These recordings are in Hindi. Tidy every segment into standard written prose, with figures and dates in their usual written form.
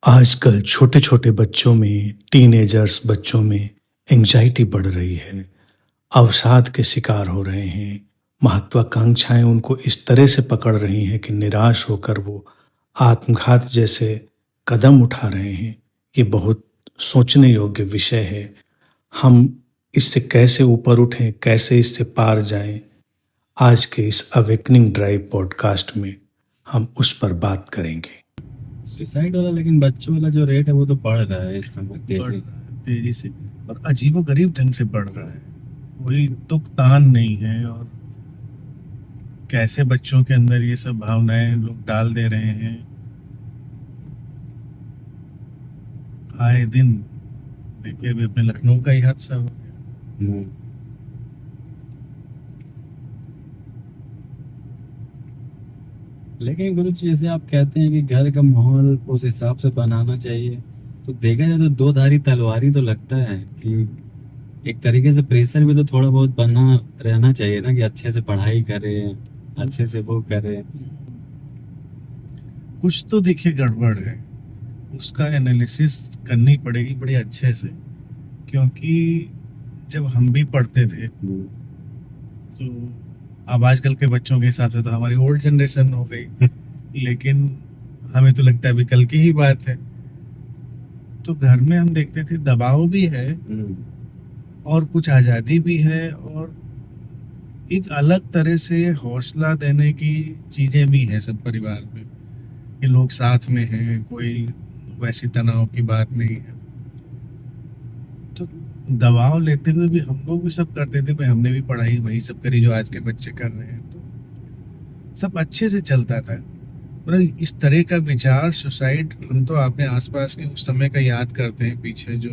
आजकल छोटे-छोटे बच्चों में, टीनेजर्स बच्चों में एंग्जायटी बढ़ रही है, अवसाद के शिकार हो रहे हैं, महत्वाकांक्षाएँ उनको इस तरह से पकड़ रही हैं कि निराश होकर वो आत्मघात जैसे कदम उठा रहे हैं। ये बहुत सोचने योग्य विषय है। हम इससे कैसे ऊपर उठें, कैसे इससे पार जाएँ? आज के इस अवेकनिंग ड्राइव पॉडकास्ट में हम उस पर बात करेंगे। सुसाइड वाला, लेकिन बच्चों वाला जो रेट है वो तो बढ़ रहा है इस समय तेजी से और अजीबोगरीब ढंग से बढ़ रहा है। कोई तुक तान नहीं है और कैसे बच्चों के अंदर ये सब भावनाएं लोग डाल दे रहे हैं। आए दिन देखिए, अभी अपने लखनऊ का ही हादसा हो गया। लेकिन गुरु जी, जैसे आप कहते हैं कि घर का माहौल उस हिसाब से बनाना चाहिए, तो देखा जाए तो दो धारी तलवारी तो लगता है कि एक तरीके से प्रेशर भी तो थोड़ा बहुत बना रहना चाहिए ना, कि अच्छे से पढ़ाई करें, अच्छे से वो करें। कुछ तो देखिए गड़बड़ है, उसका एनालिसिस करनी पड़ेगी बड़े अच्छे से, क्योंकि जब हम भी पढ़ते थे तो अब आजकल के बच्चों के हिसाब से तो हमारी ओल्ड जनरेशन हो गई, लेकिन हमें तो लगता है अभी कल की ही बात है। तो घर में हम देखते थे दबाव भी है और कुछ आज़ादी भी है और एक अलग तरह से हौसला देने की चीज़ें भी हैं सब परिवार में, कि लोग साथ में हैं, कोई वैसी तनाव की बात नहीं है। तो दबाव लेते हुए भी हम लोग भी सब करते थे, भाई हमने भी पढ़ाई वही सब करी जो आज के बच्चे कर रहे हैं, तो सब अच्छे से चलता था। पर इस तरह का विचार सुसाइड, हम तो अपने आसपास के उस समय का याद करते हैं, पीछे जो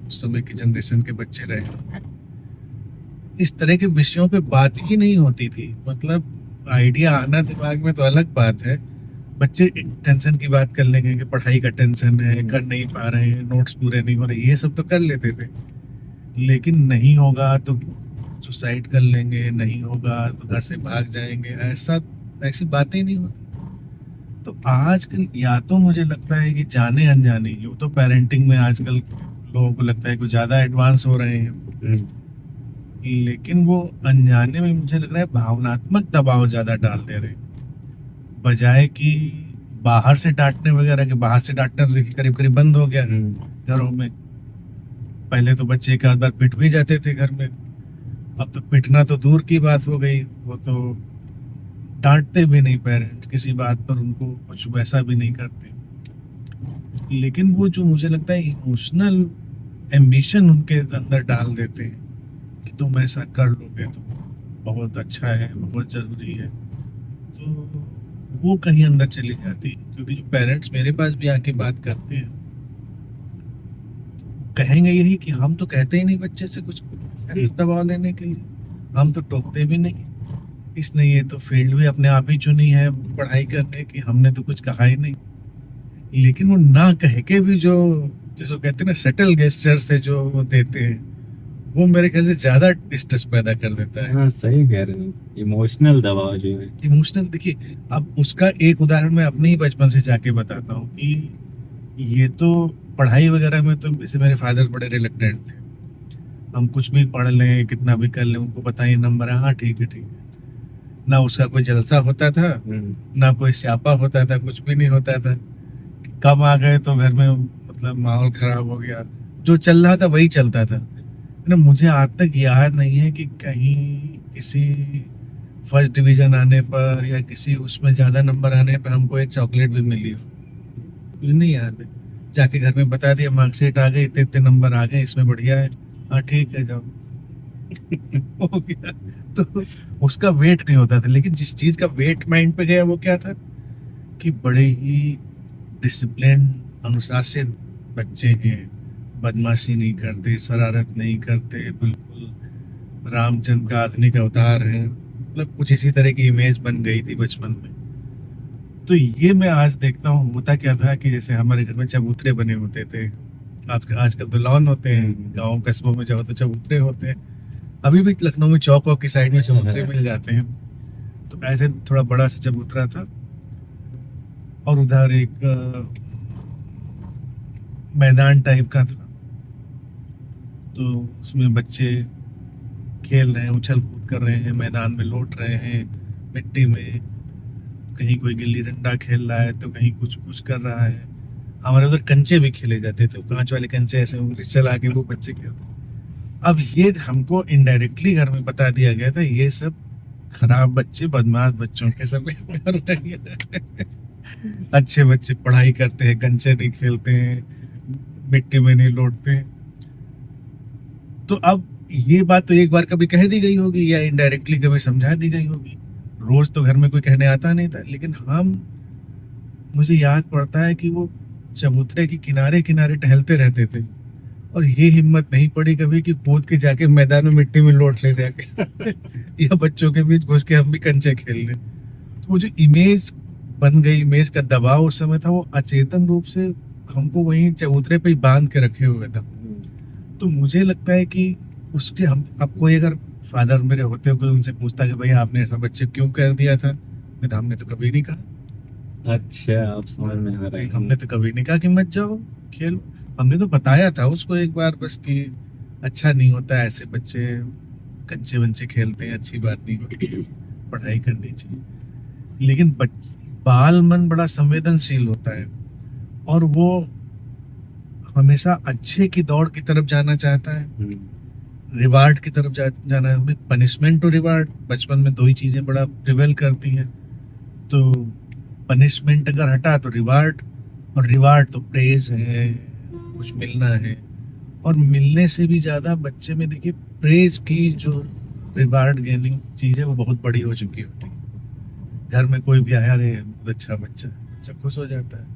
उस समय की जनरेशन के बच्चे रहे, इस तरह के विषयों पे बात ही नहीं होती थी। मतलब आइडिया आना दिमाग में तो अलग बात है, बच्चे टेंशन की बात कर लेंगे कि पढ़ाई का टेंशन है, कर नहीं पा रहे हैं, नोट्स पूरे नहीं हो रहे, ये सब तो कर लेते थे। लेकिन नहीं होगा तो सुसाइड कर लेंगे, नहीं होगा तो घर से भाग जाएंगे, ऐसी बातें नहीं होती। तो आजकल या तो मुझे लगता है कि जाने अनजाने, यूँ तो पेरेंटिंग में आजकल लोगों को लगता है कुछ ज़्यादा एडवांस हो रहे हैं, लेकिन वो अनजाने में मुझे लग रहा है भावनात्मक दबाव ज़्यादा डाल दे रहे हैं, बजाय कि बाहर से डांटने वगैरह के। बाहर से डांटना तो देखिए करीब करीब बंद हो गया घरों में। पहले तो बच्चे एक आध बार पिट भी जाते थे घर में, अब तो पिटना तो दूर की बात हो गई, वो तो डांटते भी नहीं पेरेंट्स, किसी बात पर उनको कुछ वैसा भी नहीं करते। लेकिन वो जो मुझे लगता है इमोशनल एम्बिशन उनके अंदर डाल देते हैं कि तुम ऐसा कर लोगे तो बहुत अच्छा है, बहुत ज़रूरी है, तो वो कहीं अंदर चली जाती है। क्योंकि जो पेरेंट्स मेरे पास भी आके बात करते हैं, कहेंगे यही कि हम तो कहते ही नहीं बच्चे से कुछ दबाव लेने के लिए, हम तो टोकते भी नहीं, इसने ये तो फील्ड भी अपने आप ही चुनी है पढ़ाई करने की, हमने तो कुछ कहा ही नहीं। लेकिन वो ना कह के भी जो जिसको कहते हैं ना सटल गेस्चर से जो वो देते हैं, वो मेरे ख्याल से ज्यादा स्ट्रेस पैदा कर देता है। हाँ, सही कह रहे हैं, इमोशनल दबाव जो है। इमोशनल, देखिए अब उसका एक उदाहरण मैं अपने ही बचपन से जाके बताता हूँ कि ये तो पढ़ाई वगैरह में तो जैसे मेरे फादर बड़े रिलेक्टेंट थे, हम कुछ भी पढ़ लें, कितना भी कर लें, उनको बताइए नंबर है, हाँ ठीक है ठीक है। ना उसका कोई जलसा होता था, ना कोई स्यापा होता था, कुछ भी नहीं होता था। कम आ गए तो घर में मतलब माहौल खराब हो गया, जो चल रहा था वही चलता था ना। मुझे आज तक याद नहीं है कि कहीं किसी फर्स्ट डिवीजन आने पर या किसी उसमें ज़्यादा नंबर आने पर हमको एक चॉकलेट भी मिली हो, मुझे नहीं याद है। जाके घर में बता दिया मार्कशीट आ गई, इतने इतने नंबर आ गए, इसमें बढ़िया है, हाँ ठीक है जाओ हो गया। तो उसका वेट नहीं होता था। लेकिन जिस चीज़ का वेट माइंड पे गया वो क्या था कि बड़े ही डिसिप्लिन, अनुशासित बच्चे हैं, बदमाशी नहीं करते, शरारत नहीं करते, बिल्कुल रामचंद्र का आधुनिक अवतार है। मतलब कुछ इसी तरह की इमेज बन गई थी बचपन में। तो ये मैं आज देखता हूँ, होता क्या था कि जैसे हमारे घर में चबूतरे बने होते थे, आजकल तो लॉन होते हैं, गाँव कस्बों में जाओ तो चबूतरे होते हैं, अभी भी लखनऊ में चौक वॉक की साइड में चबूतरे मिल जाते हैं। तो ऐसे थोड़ा बड़ा सा चबूतरा था और उधर एक मैदान टाइप का था, तो उसमें बच्चे खेल रहे हैं, उछल कूद कर रहे हैं, मैदान में लौट रहे हैं मिट्टी में, कहीं कोई गिल्ली डंडा खेल रहा है तो कहीं कुछ कुछ कर रहा है। हमारे उधर कंचे भी खेले जाते थे, कांच वाले कंचे ऐसे उंगली चला के वो बच्चे खेल। अब ये हमको इनडायरेक्टली घर में बता दिया गया था, ये सब खराब बच्चे, बदमाश बच्चों के सब कर रहे हैं। अच्छे बच्चे पढ़ाई करते हैं, कंचे नहीं खेलते हैं, मिट्टी में नहीं लौटते हैं। तो अब ये बात तो एक बार कभी कह दी गई होगी या इनडायरेक्टली कभी समझा दी गई होगी, रोज तो घर में कोई कहने आता नहीं था, लेकिन मुझे याद पड़ता है कि वो चबूतरे के किनारे किनारे टहलते रहते थे और ये हिम्मत नहीं पड़ी कभी कि कूद के जाके मैदान में मिट्टी में लौट ले जाके या बच्चों के बीच घुस के हम भी कंचे खेल लें। तो वो जो इमेज बन गई, इमेज का दबाव उस समय था, वो अचेतन रूप से हमको वहीं चबूतरे पे ही बांध के रखे हुए था। तो मुझे लगता है कि उसके हम अब कोई अगर फादर मेरे होते हो, कोई उनसे पूछता कि भैया आपने ऐसा बच्चे क्यों कर दिया था, हमने तो कभी नहीं कहा। अच्छा, आप समझ में आ रहे हैं। हमने तो कभी नहीं कहा कि मत जाओ खेलो, हमने तो बताया था उसको एक बार बस कि अच्छा नहीं होता है, ऐसे बच्चे कंचे वंचे खेलते हैं, अच्छी बात नहीं होती, पढ़ाई करनी चाहिए। लेकिन बाल मन बड़ा संवेदनशील होता है और वो हमेशा अच्छे की दौड़ की तरफ जाना चाहता है, रिवार्ड की तरफ जाना है। पनिशमेंट और रिवार्ड बचपन में दो ही चीजें बड़ा प्रिवेल करती हैं। तो पनिशमेंट अगर हटा तो रिवार्ड, और रिवार्ड तो प्रेज है, कुछ मिलना है। और मिलने से भी ज्यादा बच्चे में देखिए प्रेज की जो रिवार्ड गेनिंग चीज है वो बहुत बड़ी हो चुकी होती है। घर में कोई भी आया, अरे बहुत अच्छा बच्चा, बच्चा खुश हो जाता है।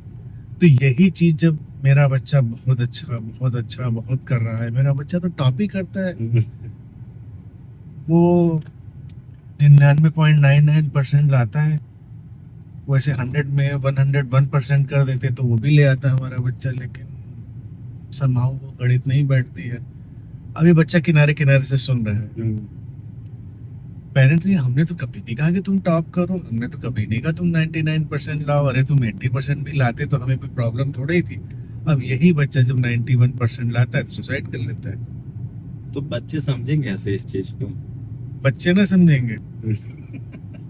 तो यही चीज जब मेरा बच्चा बहुत अच्छा बहुत अच्छा बहुत कर रहा है, मेरा बच्चा तो टॉप ही करता है, वो 99.99% लाता है, वैसे 100 में 101% कर देते तो वो भी ले आता हमारा बच्चा, लेकिन समाओ वो गणित नहीं बैठती है। अब ये बच्चा किनारे किनारे से सुन रहा है, पेरेंट्स ने हमने तो कभी नहीं कहा कि तुम टॉप करो, हमने तो कभी नहीं कहा तुम 99% लाओ, अरे तुम 80% भी लाते तो हमें कोई प्रॉब्लम थोड़ी ही थी। अब यही बच्चा जब 91% लाता है तो सुसाइड कर लेता है। तो बच्चे समझेंगे कैसे इस चीज को? बच्चे ना समझेंगे,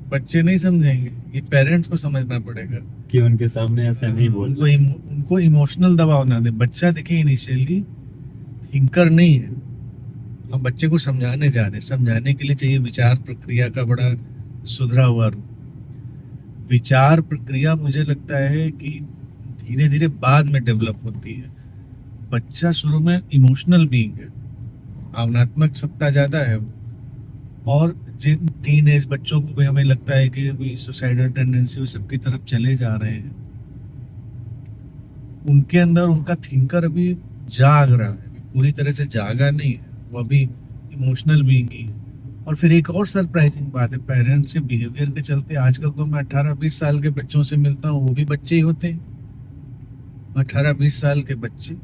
बच्चे नहीं समझेंगे, ये पेरेंट्स को समझना पड़ेगा कि उनके सामने ऐसा नहीं बोल। उनको इमोशनल दबाव ना दे। बच्चा देखिए इनिशियली थिंकर नहीं है, हम बच्चे को समझाने जा रहे हैं, समझाने के लिए चाहिए विचार प्रक्रिया का बड़ा सुधरा हुआ रूप। विचार प्रक्रिया मुझे लगता है कि धीरे धीरे बाद में डेवलप होती है। बच्चा शुरू में इमोशनल बीइंग है, भावनात्मक सत्ता ज्यादा है, और जिन टीन एज बच्चों को भी हमें लगता है कि सुसाइडल टेंडेंसी सबकी तरफ चले जा रहे हैं, उनके अंदर उनका थिंकर अभी जाग रहा है, पूरी तरह से जागा नहीं है, वो अभी इमोशनल बीइंग ही है। और फिर एक और सरप्राइजिंग बात है, पेरेंट्स के बिहेवियर के चलते आजकल तो मैं 18-20 साल के बच्चों से मिलता हूँ, वो भी बच्चे ही होते हैं, 18-20 साल के बच्चे।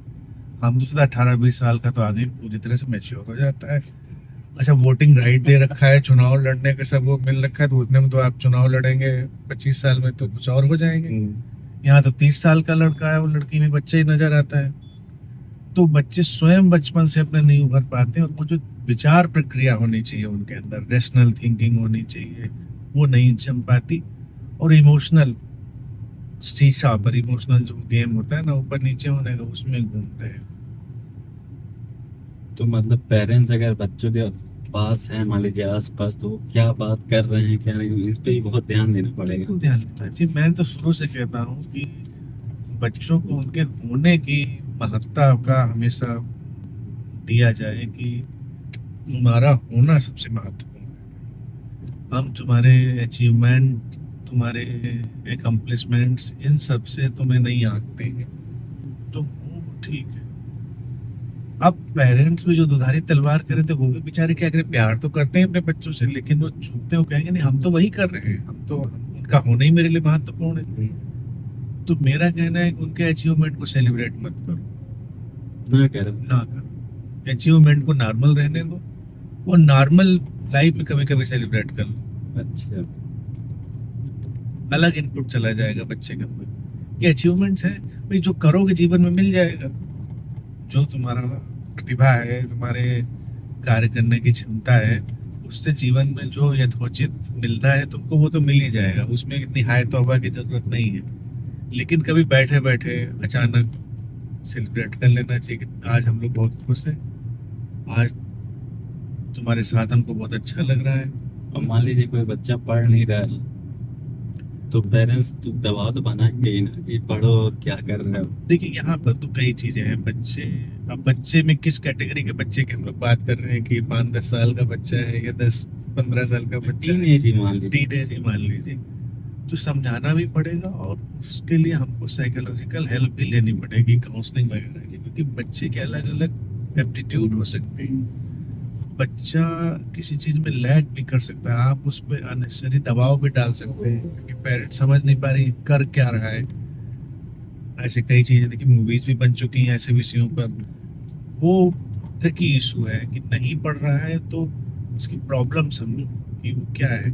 हम तो 18-20 साल का तो आदमी पूरी तरह से मैच्योर हो जाता है। अच्छा, वोटिंग राइट दे रखा है, चुनाव लड़ने का सब वो मिल रखा है, तो उतने में तो आप चुनाव लड़ेंगे 25 साल में तो कुछ और हो जाएंगे। यहाँ तो 30 साल का लड़का है, वो लड़की में बच्चे ही नजर आता है। तो बच्चे स्वयं बचपन से अपने नहीं उभर पाते, और वो जो विचार प्रक्रिया होनी चाहिए उनके अंदर, रेशनल थिंकिंग होनी चाहिए, वो नहीं जम पाती। और इमोशनल शीशा पर इमोशनल जो गेम होता है ना, ऊपर नीचे होने का, उसमें घूम रहे हैं। तो मतलब पेरेंट्स अगर बच्चों के पास हैं, मान लीजिए आस पास, तो वो क्या बात कर रहे हैं क्या नहीं, इस पे भी बहुत ध्यान देना पड़ेगा। ध्यान देना जी, मैं तो शुरू से कहता हूँ कि बच्चों को उनके होने की महत्ता का हमेशा दिया जाए कि तुम्हारा होना सबसे महत्वपूर्ण है। हम तुम्हारे अचीवमेंट, तुम्हारे एकम्प्लिशमेंट्स, इन सब से तुम्हें नहीं आंकते हैं, तो वो ठीक है। अब पेरेंट्स भी जो दुधारी तलवार करे थे, वो भी बेचारे क्या करें, प्यार तो करते हैं अपने बच्चों से, लेकिन वो झुकते हो कहेंगे नहीं हम तो वही कर रहे हैं, उनका होना ही मेरे लिए महत्वपूर्ण है। तो मेरा कहना है कि उनके अचीवमेंट को सेलिब्रेट मत करो, ना करो, अचीवमेंट को नॉर्मल रहने दो, और नॉर्मल लाइफ में कभी कभी सेलिब्रेट कर लो। अच्छा, अलग इनपुट चला जाएगा बच्चे के अंदर, ये अचीवमेंट्स है भाई, जो करोगे जीवन में मिल जाएगा। जो तुम्हारा प्रतिभा है, तुम्हारे कार्य करने की क्षमता है, उससे जीवन में जो यथोचित मिलना है तुमको वो तो मिल ही जाएगा। उसमें इतनी हाय तौबा की जरूरत नहीं है। लेकिन कभी बैठे बैठे अचानक सेलिब्रेट कर लेना चाहिए कि आज हम लोग बहुत खुश हैं, आज तुम्हारे साथ हमको बहुत अच्छा लग रहा है। और मान लीजिए कोई बच्चा पढ़ नहीं रहा है तो पेरेंट्स तो दबाव तो बनाएंगे ही ना कि पढ़ो, क्या कर रहे हो। देखिए यहाँ पर तो कई चीजें हैं। बच्चे, अब बच्चे में किस कैटेगरी के बच्चे की हम लोग बात कर रहे हैं कि 5-10 साल का बच्चा है या 10-15 साल का बच्चा है, टीनेज ही मान लीजिए। टीनेज ही मान लीजिए, तो समझाना भी पड़ेगा और उसके लिए हमको साइकोलॉजिकल हेल्प भी लेनी पड़ेगी, काउंसलिंग वगैरह की, क्योंकि बच्चे के अलग अलग एप्टीट्यूड हो सकते हैं। बच्चा किसी चीज में लैग भी कर सकता है, आप उस पर अननेसेसरी दबाव भी डाल सकते हैं क्योंकि पेरेंट्स समझ नहीं पा रहे कर क्या रहा है। ऐसे कई चीजें, देखिए मूवीज भी बन चुकी हैं ऐसे विषयों पर। वो की इशू है कि नहीं पढ़ रहा है तो उसकी प्रॉब्लम समझो कि वो क्या है,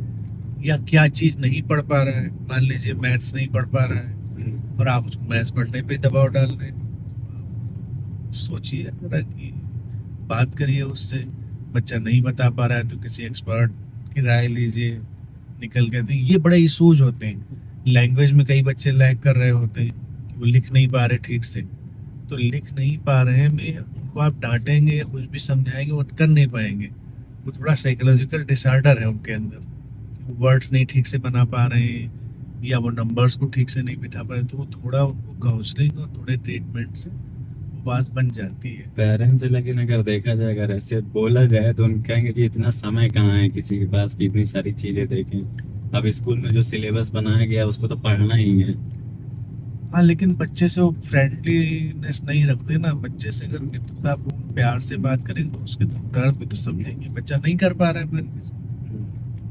या क्या चीज नहीं पढ़ पा रहा है। मान लीजिए मैथ्स नहीं पढ़ पा रहा है और आप उसको मैथ्स पढ़ने पे दबाव डाल रहे हैं। सोचिए जरा कि बात करिए उससे। बच्चा नहीं बता पा रहा है तो किसी एक्सपर्ट की राय लीजिए, निकल के। तो ये बड़े इशूज होते हैं। लैंग्वेज में कई बच्चे लैग कर रहे होते हैं कि वो लिख नहीं पा रहे ठीक से, तो लिख नहीं पा रहे में उनको आप डांटेंगे या कुछ भी समझाएंगे वो कर नहीं पाएंगे। वो थोड़ा साइकोलॉजिकल डिसऑर्डर है उनके अंदर, वर्ड्स नहीं ठीक से बना पा रहे हैं या वो नंबर्स को ठीक से नहीं बिठा पा रहे, तो वो थोड़ा उनको काउंसलिंग और थोड़े ट्रीटमेंट से वो बात बन जाती है। पेरेंट्स से, लेकिन अगर देखा जाए, अगर ऐसे बोला जाए तो उन कहेंगे कि इतना समय कहाँ है किसी के पास कि इतनी सारी चीजें देखें। अब स्कूल में जो सिलेबस बनाया गया उसको तो पढ़ना ही है। हाँ, लेकिन बच्चे से वो फ्रेंडलीनेस नहीं रखते ना। बच्चे से अगर मित्रतापूर्ण प्यार से बात करेंगे तो उसके दर्द भी तो समझेंगे। बच्चा नहीं कर पा रहा है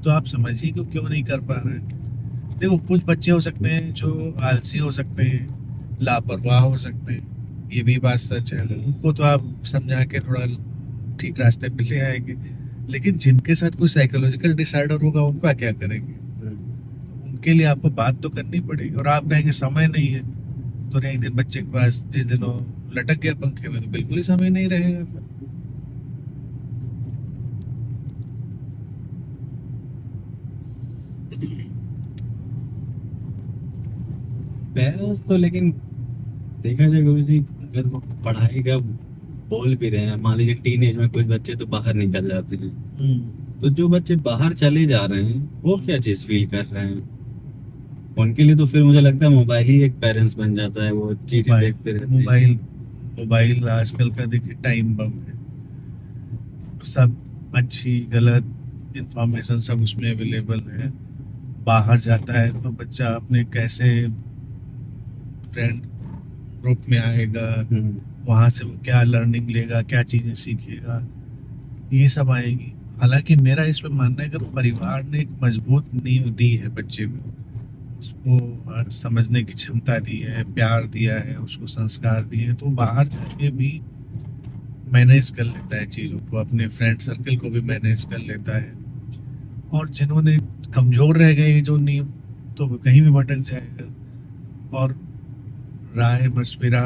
तो आप समझिए कि क्यों नहीं कर पा रहा है। देखो, कुछ बच्चे हो सकते हैं जो आलसी हो सकते हैं, लापरवाह हो सकते हैं, ये भी बात सच है। तो उनको तो आप समझा के थोड़ा ठीक रास्ते पे ले आएंगे। लेकिन जिनके साथ कोई साइकोलॉजिकल डिसऑर्डर होगा उनका क्या करेंगे? उनके लिए आपको बात तो करनी पड़ेगी। और आप कहेंगे समय नहीं है, तो एक दिन बच्चे के पास जिस दिन वो लटक गया पंखे में तो बिल्कुल ही समय नहीं रहेगा। पेरेंट्स तो, लेकिन देखा जाए गुरु जी, अगर वो पढ़ाई का बोल भी रहे हैं, मान लीजिए टीनेज में कुछ बच्चे तो बाहर निकल जाते हैं, तो जो बच्चे बाहर चले जा रहे हैं वो क्या चीज फील कर रहे हैं? उनके लिए तो फिर मुझे लगता है मोबाइल ही एक पेरेंट्स बन जाता है। वो चीजें मोबाइल देखते रहते हैं। मोबाइल आजकल का देखिए टाइम बम है। सब अच्छी गलत इंफॉर्मेशन सब उसमें अवेलेबल है। बाहर जाता है तो बच्चा अपने कैसे फ्रेंड ग्रुप में आएगा, वहां से वो क्या लर्निंग लेगा, क्या चीजें सीखेगा, ये सब आएगी। हालांकि मेरा इस पे मानना है कि परिवार ने एक मजबूत नींव दी है बच्चे को, उसको समझने की क्षमता दी है, प्यार दिया है, उसको संस्कार दिए हैं, तो बाहर जाके भी मैनेज कर लेता है चीज़ों को, अपने फ्रेंड सर्कल को भी मैनेज कर लेता है। और जिन्होंने कमज़ोर रह गए जो नियम, तो वो कहीं भी भटक जाएगा। और राय मशविरा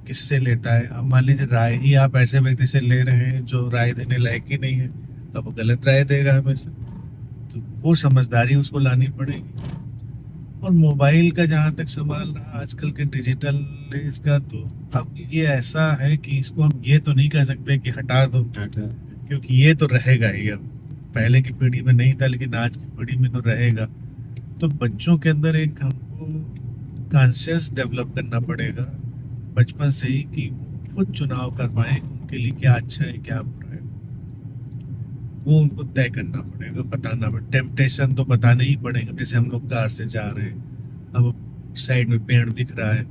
किससे लेता है? अब मान लीजिए राय ही आप ऐसे व्यक्ति से ले रहे हैं जो राय देने लायक ही नहीं है, तो वो गलत राय देगा हमेशा। तो वो समझदारी उसको लानी पड़ेगी। और मोबाइल का जहाँ तक सवाल रहा आजकल के डिजिटल एज का, तो अब ये ऐसा है कि इसको हम ये तो नहीं कह सकते कि हटा दो, क्योंकि ये तो रहेगा ही। अब पहले की पीढ़ी में नहीं था लेकिन आज की पीढ़ी में तो रहेगा। तो बच्चों के अंदर एक हमको कॉन्शियस डेवलप करना पड़ेगा बचपन से ही कि खुद चुनाव कर पाए उनके लिए क्या अच्छा है क्या बुरा है। वो उनको तय करना पड़ेगा, बताना पड़ेगा। टेम्पटेशन तो बताने ही पड़ेगा। जैसे हम लोग कार से जा रहे हैं, अब साइड में पेड़ दिख रहा है,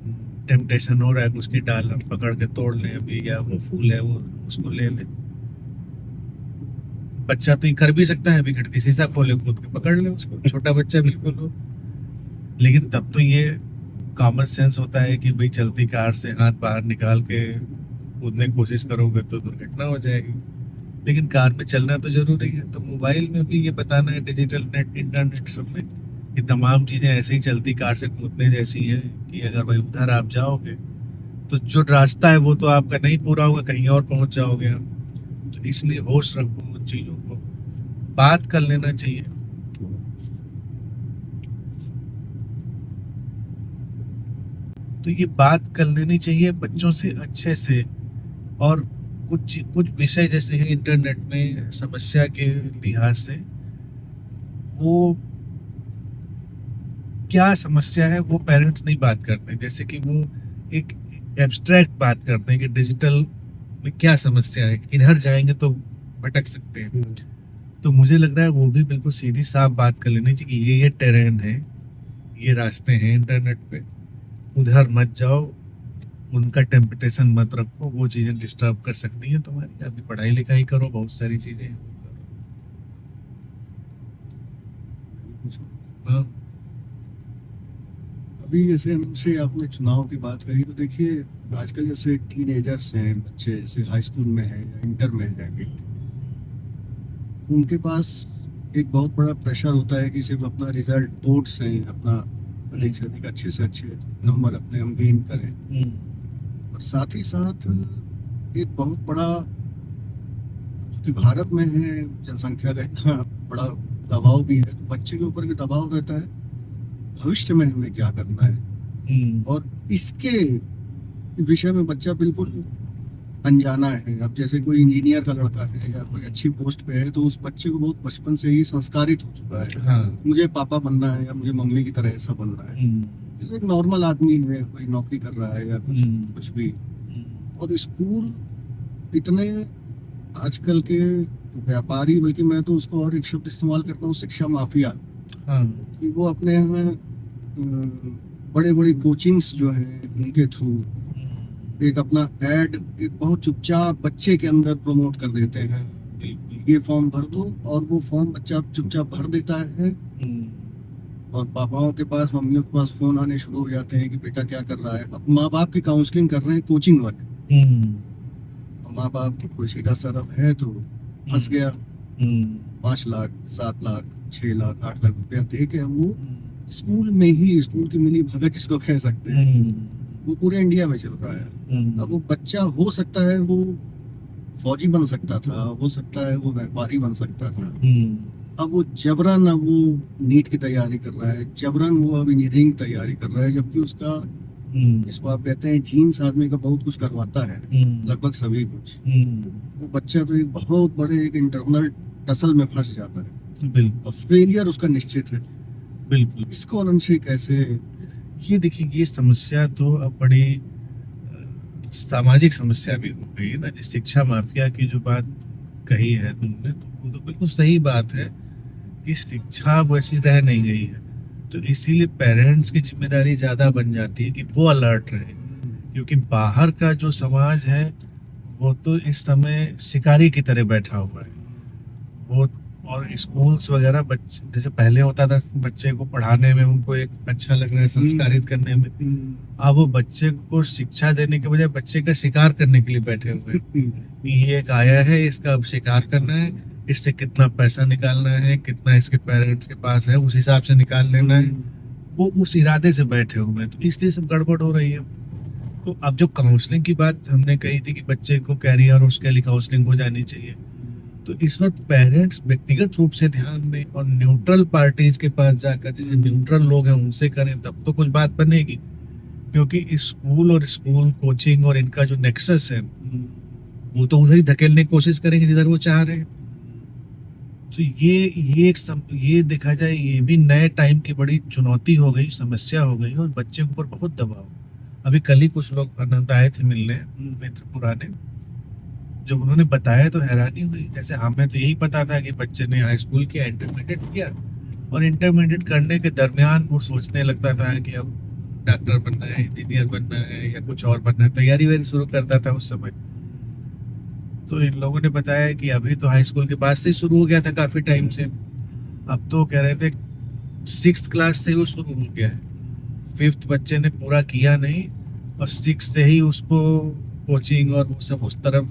टेम्पटेशन हो रहा है कि उसकी डाल हम पकड़ के तोड़ लें अभी, या वो फूल है वो उसको ले लें। बच्चा तो ये कर भी सकता है, अभी खिड़की शीशा खोले कूद के पकड़ ले उसको, छोटा बच्चा बिल्कुल हो। लेकिन तब तो ये कॉमन सेंस होता है कि भाई चलती कार से हाथ बाहर निकाल के कूदने की कोशिश करोगे तो दुर्घटना हो जाएगी। लेकिन कार में चलना तो जरूरी है। तो मोबाइल में भी ये बताना है, डिजिटल नेट इंटरनेट सब में, कि तमाम चीज़ें ऐसे ही चलती कार से कूदने जैसी है कि अगर भाई उधर आप जाओगे तो जो रास्ता है वो तो आपका नहीं पूरा होगा, कहीं और पहुंच जाओगे आप। तो इसलिए होश रखो उन चीजों को, बात कर लेना चाहिए। तो ये बात कर लेनी चाहिए बच्चों से अच्छे से। और कुछ कुछ विषय जैसे है इंटरनेट में समस्या के लिहाज से, वो क्या समस्या है वो पेरेंट्स नहीं बात करते। जैसे कि वो एक एब्स्ट्रैक्ट बात करते हैं कि डिजिटल में क्या समस्या है, किधर जाएंगे तो भटक सकते हैं। तो मुझे लग रहा है वो भी बिल्कुल सीधी साफ बात कर लेनी चाहिए कि ये टेरेन है, ये रास्ते हैं इंटरनेट पे, उधर मत जाओ, उनका टेम्पटेशन मत रखो, वो चीजें डिस्टर्ब कर सकती हैं तुम्हारी। अभी पढ़ाई लिखाई करो, बहुत सारी चीजें हैं, वो करो। हाँ। अभी जैसे हमसे आपने चुनाव की बात कही, तो देखिए आजकल जैसे टीनेजर्स हैं, बच्चे जैसे हाई स्कूल में हैं या इंटर में हैं अभी, उनके पास एक बहुत बड़ा प्रेशर होता है कि सिर्फ अपना रिजल्ट, बोर्ड्स हैं, अपना अधिक से अधिक अच्छे से अच्छे नंबर अपने हम गेन करें। और साथ ही साथ एक बहुत बड़ा, क्योंकि भारत में है, जनसंख्या का इतना बड़ा दबाव भी है, तो बच्चे के ऊपर भी दबाव रहता है भविष्य में हमें क्या करना है। और इसके विषय में बच्चा बिल्कुल अनजाना है। अब जैसे कोई इंजीनियर का लड़का है या कोई अच्छी पोस्ट पे है, तो उस बच्चे को बहुत बचपन से ही संस्कारित हो चुका है, हाँ। मुझे पापा बनना है या मुझे मम्मी की तरह ऐसा बनना है। जैसे एक नॉर्मल आदमी है, कोई नौकरी कर रहा है या कुछ भी। और स्कूल इतने आजकल के व्यापारी, बल्कि मैं तो उसको और एक शब्द इस्तेमाल करता हूँ, शिक्षा माफिया, हाँ। कि वो अपने यहाँ बड़े बड़े कोचिंग्स जो हैं उनके थ्रू एक अपना ऐड एक बहुत चुपचाप बच्चे के अंदर प्रमोट कर देते हैं, ये फॉर्म भर दो, और वो फॉर्म बच्चा चुपचाप भर देता है। और पापाओं के पास, मम्मियों के पास फोन आने शुरू हो जाते हैं कि बेटा क्या कर रहा है। अब माँ बाप की काउंसलिंग कर रहे हैं कोचिंग वाले। माँ बाप कोई सीधा सरब है तो फंस गया, 5 लाख 7 लाख 6 लाख 8 लाख रुपया दे के वो स्कूल में ही, स्कूल की मिली भगत जिसको कह सकते हैं, वो पूरे इंडिया में चल रहा है। अब वो बच्चा हो सकता है वो फौजी बन सकता था, हो सकता है वो व्यापारी बन सकता था। अब वो जबरन, अब वो नीट की तैयारी कर रहा है, जबरन वो अब इंजीनियरिंग तैयारी कर रहा है, जबकि उसका, जिसको आप कहते हैं जीन्स, आदमी का बहुत कुछ करवाता है, लगभग सभी कुछ। वो बच्चा तो एक बहुत बड़े एक इंटरनल टसल में फंस जाता है। बिल्कुल। और फेलियर उसका निश्चित है। बिल्कुल। इसको अनुशय कैसे, ये देखिए, ये समस्या तो अब बड़ी सामाजिक समस्या भी हो गई है ना। जिस शिक्षा माफिया की जो बात कही है तुमने, तो वो तो बिल्कुल सही बात है कि शिक्षा वैसी रह नहीं गई है। तो इसीलिए पेरेंट्स की जिम्मेदारी ज्यादा बन जाती है कि वो अलर्ट रहे, क्योंकि बाहर का जो समाज है वो तो इस समय शिकारी की तरह बैठा हुआ है। वो और स्कूल्स वगैरह, बच्चे जैसे पहले होता था, बच्चे को पढ़ाने में उनको एक अच्छा लग रहा है, संस्कारित करने में, अब वो बच्चे को शिक्षा देने के बजाय बच्चे का शिकार करने के लिए बैठे हुए हैं कि ये एक आया है, इसका अब शिकार करना है, इससे कितना पैसा निकालना है, कितना इसके पेरेंट्स के पास है, उस हिसाब से निकाल लेना है। वो उस इरादे से बैठे हुए हैं, तो इसलिए सब गड़बड़ हो रही है। तो अब जो काउंसलिंग की बात हमने कही थी कि बच्चे को कैरियर और उसके लिए काउंसलिंग हो जानी चाहिए, तो इस पर पेरेंट्स व्यक्तिगत रूप से ध्यान दें और न्यूट्रल पार्टीज के पास जाकर, जैसे न्यूट्रल लोग हैं उनसे करें, तब तो कुछ बात बनेगी। क्योंकि स्कूल और स्कूल कोचिंग और इनका जो नेक्सस है वो तो उधर ही धकेलने की कोशिश करेंगे जिधर वो चाह रहे हैं। तो ये देखा जाए, ये भी नए टाइम की बड़ी चुनौती हो गई, समस्या हो गई, और बच्चे के ऊपर बहुत दबाव। अभी कल ही कुछ लोग अनंत आए थे मिलने, मित्र पुराने, जब उन्होंने बताया तो हैरानी हुई। जैसे हमें तो यही पता था कि बच्चे ने हाई स्कूल किया, इंटरमीडिएट किया, और इंटरमीडिएट करने के दरमियान वो सोचने लगता था कि अब डॉक्टर बनना है, इंजीनियर बनना है, या कुछ और बनना है, तैयारी वैयारी शुरू करता था उस समय। तो इन लोगों ने बताया कि अभी तो हाई स्कूल के बाद से ही शुरू हो गया था, काफी टाइम से। अब तो कह रहे थे 6th क्लास से ही वो शुरू हो गया है, 5th बच्चे ने पूरा किया नहीं, और 6 से ही उसको कोचिंग और वो सब उस तरफ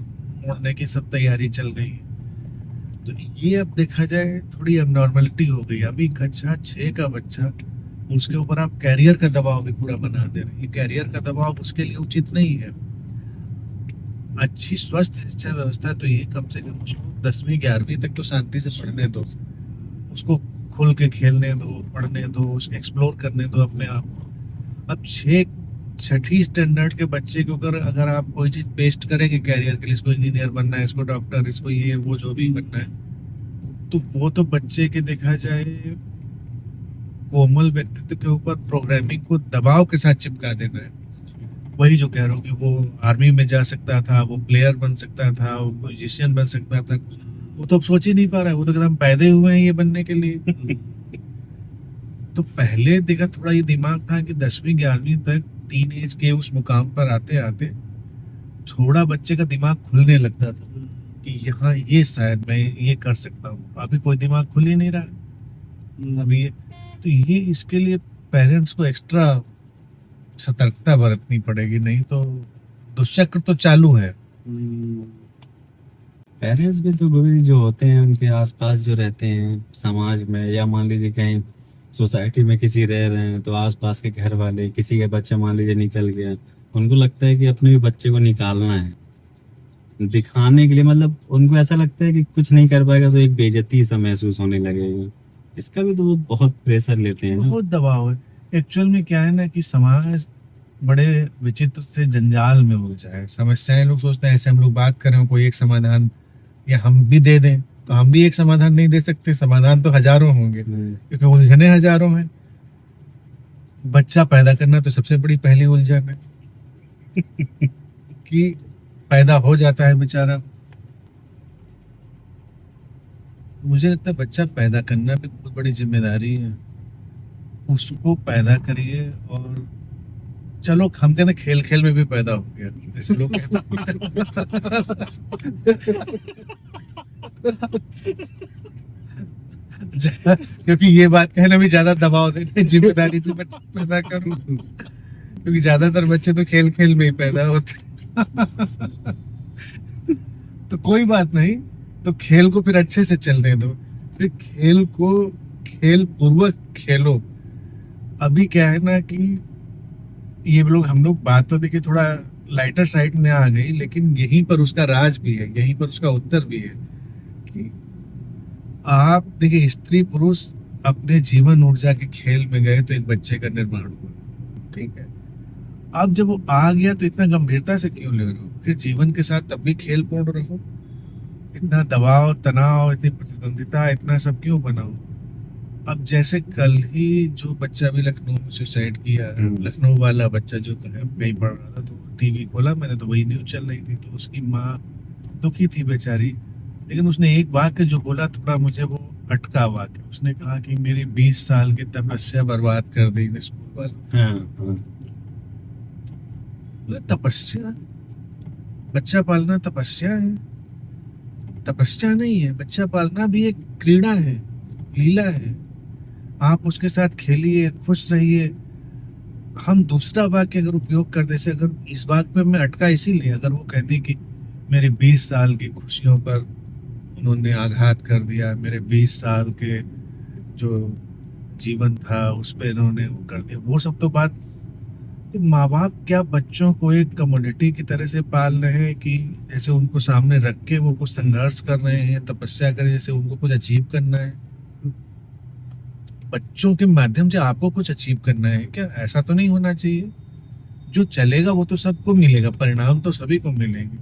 मोड़ने की सब तैयारी चल गई है। तो ये अब देखा जाए थोड़ी अब नॉर्मलिटी हो गई। अभी कक्षा 6 का बच्चा उसके ऊपर आप कैरियर का दबाव भी पूरा बना दे रहे हैं। ये कैरियर का दबाव उसके लिए उचित नहीं है। अच्छी स्वस्थ शिक्षा व्यवस्था तो ये कम से कम उसको 10वीं 11वीं तक तो शांति से पढ़ने दो, उसको खुल के खेलने दो, पढ़ने दो, उसको एक्सप्लोर करने दो अपने आप। अब 6ठी स्टैंडर्ड के बच्चे को अगर आप कोई चीज पेस्ट करेंगे कैरियर के लिए, इसको इंजीनियर बनना है, इसको डॉक्टर, इसको ये वो जो भी बनना है, तो वो तो बच्चे के देखा जाए कोमल व्यक्तित्व के ऊपर प्रोग्रामिंग को दबाव के साथ चिपका देना है। वही जो कह रहा हूँ कि वो आर्मी में जा सकता था, वो प्लेयर बन सकता था, वो म्यूजिशियन बन सकता था, वो तो अब सोच ही नहीं पा रहा है। वो तो एकदम पैदे हुए हैं ये बनने के लिए। तो पहले देखा थोड़ा ये दिमाग था कि 10वीं 11वीं तक टीन एज के उस मुकाम पर आते आते थोड़ा बच्चे का दिमाग खुलने लगता था कि यहाँ ये शायद मैं ये कर सकता हूँ। अभी कोई दिमाग खुल ही नहीं रहा अभी। तो ये इसके लिए पेरेंट्स को एक्स्ट्रा सतर्कता बरतनी पड़ेगी, नहीं तो दुष्चक्र तो चालू है। पेरेंट्स भी तो वही जो होते हैं उनके आसपास जो रहते हैं समाज में, या मान लीजिए कहीं सोसाइटी में किसी रह रहे हैं तो आसपास के घर वाले, किसी का बच्चा मान लीजिए निकल गया, उनको लगता है कि अपने भी बच्चे को निकालना है दिखाने के लिए। मतलब उनको ऐसा लगता है कि कुछ नहीं कर पाएगा तो एक बेइज्जती सा महसूस होने लगेगा। इसका भी तो वो बहुत प्रेशर लेते हैं ना। बहुत दबाव है। एक्चुअल में क्या है ना कि समाज बड़े विचित्र से जंजाल में उलझा है। समस्याएं लोग सोचते हैं ऐसे हम लोग बात करें कोई एक समाधान या हम भी दे दें, तो हम भी एक समाधान नहीं दे सकते। समाधान तो हजारों होंगे क्योंकि उलझने हजारों हैं। बच्चा पैदा करना तो सबसे बड़ी पहली उलझन है कि पैदा हो जाता है बेचारा। मुझे लगता है बच्चा पैदा करना भी बहुत बड़ी जिम्मेदारी है। उसको पैदा करिए और चलो हम कहते हैं खेल खेल में भी पैदा हो गया, जैसे लोग क्योंकि ये बात कहना भी ज्यादा दबाव देना, जिम्मेदारी से बच्चा पैदा करो, क्योंकि ज्यादातर बच्चे तो खेल खेल में ही पैदा होते। तो कोई बात नहीं, तो खेल को फिर अच्छे से चलने दो, फिर खेल को खेल पूर्वक खेलो। अभी क्या है ना कि ये लोग हम लोग बात तो देखिए थोड़ा लाइटर साइड में आ गई, लेकिन यहीं पर उसका राज भी है, यहीं पर उसका उत्तर भी है कि आप देखिए स्त्री पुरुष अपने जीवन ऊर्जा के खेल में गए तो एक बच्चे का निर्माण हुआ, ठीक है। अब जब वो आ गया तो इतना गंभीरता से क्यों ले रहे हो? फिर जीवन के साथ तब भी खेल पूर्ण रहो। इतना दबाव तनाव, इतनी प्रतिद्वंदिता, इतना सब क्यों बनाओ? अब जैसे कल ही जो बच्चा भी लखनऊ में सुसाइड किया, लखनऊ वाला बच्चा जो कहीं पढ़ रहा था, तो टीवी खोला मैंने तो वही न्यूज चल रही थी, तो उसकी माँ दुखी थी बेचारी, लेकिन उसने एक वाक्य जो बोला थोड़ा मुझे वो अटका वाक्य। उसने कहा कि मेरी 20 साल की तपस्या बर्बाद कर दी स्कूल वालों। तपस्या, बच्चा पालना तपस्या है? तपस्या नहीं है, बच्चा पालना भी एक क्रीड़ा है, लीला है। आप उसके साथ खेलिए, खुश रहिए। हम दूसरा वाक्य अगर उपयोग कर जैसे अगर इस बात पे मैं अटका इसीलिए, अगर वो कहती कि मेरे 20 साल की खुशियों पर उन्होंने आघात कर दिया, मेरे 20 साल के जो जीवन था उस पर इन्होंने वो कर दिया, वो सब तो बात। तो माँ बाप क्या बच्चों को एक कमोडिटी की तरह से पाल रहे हैं कि जैसे उनको सामने रख के वो कुछ संघर्ष कर रहे हैं, तपस्या कर, जैसे उनको कुछ अचीव करना है। बच्चों के माध्यम से आपको कुछ अचीव करना है क्या? ऐसा तो नहीं होना चाहिए। जो चलेगा वो तो सबको मिलेगा, परिणाम तो सभी को मिलेंगे।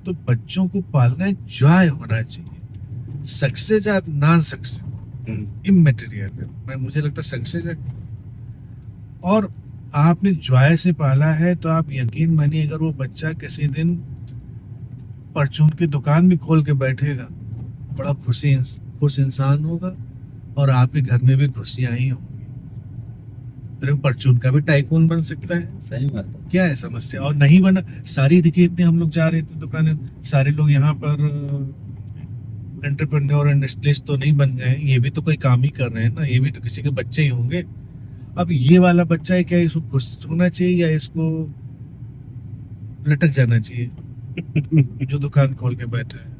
तो बच्चों को पालना एक जॉय होना चाहिए। सक्सेस या नॉन सक्सेस इमैटेरियल है, मैं मुझे लगता है सक्सेस है। और आपने जॉय से पाला है तो आप यकीन मानिए अगर वो बच्चा किसी दिन परचून की दुकान भी खोल के बैठेगा, बड़ा खुश इंसान होगा और आपके घर में भी खुशियां ही होंगी। तो परचून का भी टाइकून बन सकता है। सही बात है। क्या है समस्या? और नहीं बना, सारी देखिए इतने हम लोग जा रहे थे दुकानें, सारे लोग यहाँ पर एंटरप्रेन्योर इंडस्ट्रियलिस्ट तो नहीं बन गए, ये भी तो कोई काम ही कर रहे हैं ना, ये भी तो किसी के बच्चे ही होंगे। अब ये वाला बच्चा है, क्या इसको खुश होना चाहिए या इसको लटक जाना चाहिए? जो दुकान खोल के बैठा है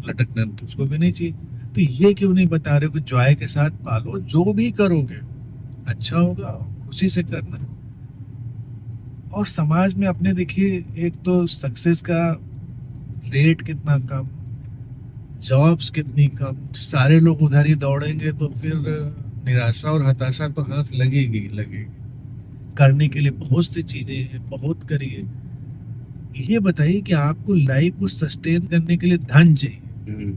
लटकना तो उसको भी नहीं चाहिए। तो ये क्यों नहीं बता रहे हो कि जॉय के साथ पालो, जो भी करोगे अच्छा होगा। उसी से करना। और समाज में अपने देखिए, एक तो सक्सेस का रेट कितना कम, जॉब्स कितनी कम, सारे लोग उधर ही दौड़ेंगे तो फिर निराशा और हताशा तो हाथ लगेगी ही लगेगी। करने के लिए बहुत सी चीजें हैं, बहुत करिए। ये बताइए कि आपको लाइफ को सस्टेन करने के लिए धन चाहिए,